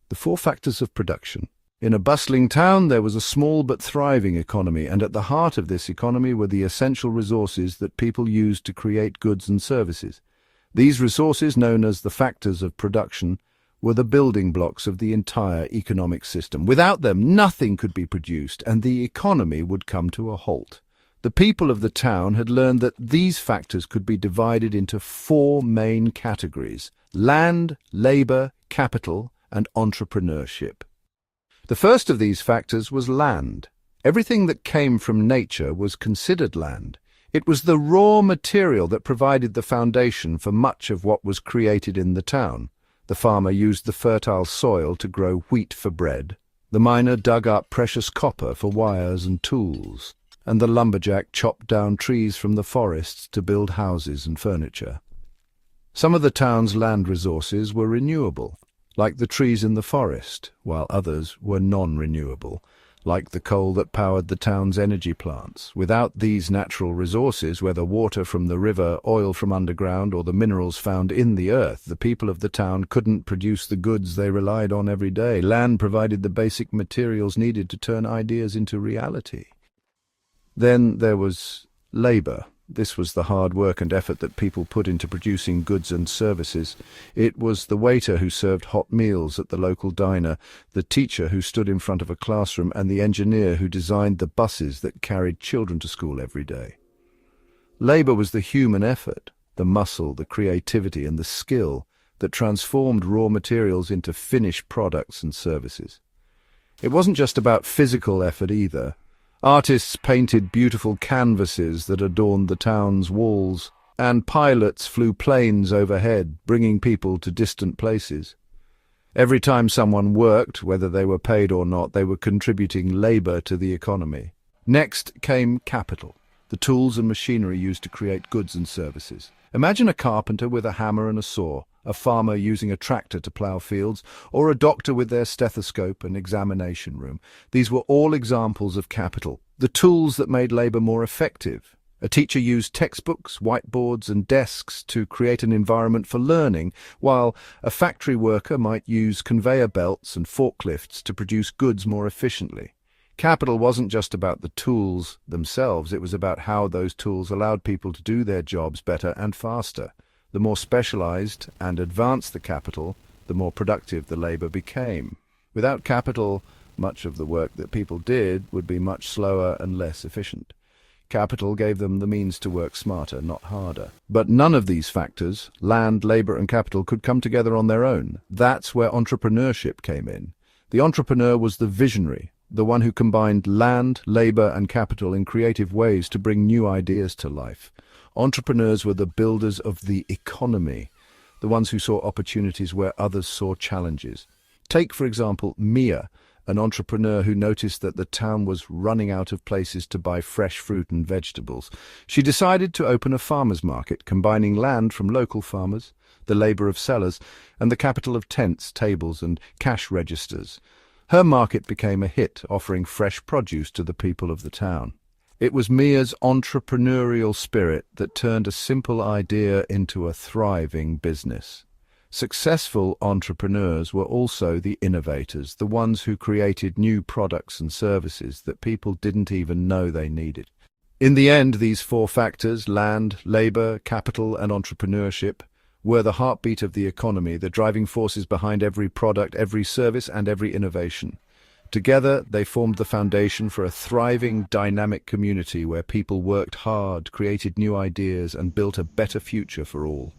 The four factors of production. In a bustling town, there was a small but thriving economy, and at the heart of this economy were the essential resources that people used to create goods and services. These resources, known as the factors of production, were the building blocks of the entire economic system. Without them, nothing could be produced, and the economy would come to a halt. The people of the town had learned that these factors could be divided into four main categories: land, labor, capital, and entrepreneurship. The first of these factors was land. Everything that came from nature was considered land. It was the raw material that provided the foundation for much of what was created in the town. The farmer used the fertile soil to grow wheat for bread. The miner dug up precious copper for wires and tools. And the lumberjack chopped down trees from the forests to build houses and furniture. Some of the town's land resources were renewable, like the trees in the forest, while others were non-renewable, like the coal that powered the town's energy plants. Without these natural resources, whether water from the river, oil from underground, or the minerals found in the earth, the people of the town couldn't produce the goods they relied on every day. Land provided the basic materials needed to turn ideas into reality. Then there was labor. This was the hard work and effort that people put into producing goods and services. It was the waiter who served hot meals at the local diner, the teacher who stood in front of a classroom, and the engineer who designed the buses that carried children to school every day. Labor was the human effort, the muscle, the creativity, and the skill that transformed raw materials into finished products and services. It wasn't just about physical effort either. Artists painted beautiful canvases that adorned the town's walls, and pilots flew planes overhead, bringing people to distant places. Every time someone worked, whether they were paid or not, they were contributing labor to the economy. Next came capital, the tools and machinery used to create goods and services. Imagine a carpenter with a hammer and a saw, a farmer using a tractor to plow fields, or a doctor with their stethoscope and examination room. These were all examples of capital, the tools that made labor more effective. A teacher used textbooks, whiteboards, and desks to create an environment for learning, while a factory worker might use conveyor belts and forklifts to produce goods more efficiently. Capital wasn't just about the tools themselves, it was about how those tools allowed people to do their jobs better and faster. The more specialized and advanced the capital, the more productive the labor became. Without capital, much of the work that people did would be much slower and less efficient. Capital gave them the means to work smarter, not harder. But none of these factors, land, labor, and capital, could come together on their own. That's where entrepreneurship came in. The entrepreneur was the visionary, the one who combined land, labor, and capital in creative ways to bring new ideas to life. Entrepreneurs were the builders of the economy, the ones who saw opportunities where others saw challenges. Take, for example, Mia, an entrepreneur who noticed that the town was running out of places to buy fresh fruit and vegetables. She decided to open a farmers' market, combining land from local farmers, the labor of sellers, and the capital of tents, tables, and cash registers. Her market became a hit, offering fresh produce to the people of the town. It was Mia's entrepreneurial spirit that turned a simple idea into a thriving business. Successful entrepreneurs were also the innovators, the ones who created new products and services that people didn't even know they needed. In the end, these four factors, land, labor, capital, and entrepreneurship, were the heartbeat of the economy, the driving forces behind every product, every service, and every innovation. Together, they formed the foundation for a thriving, dynamic community where people worked hard, created new ideas, and built a better future for all.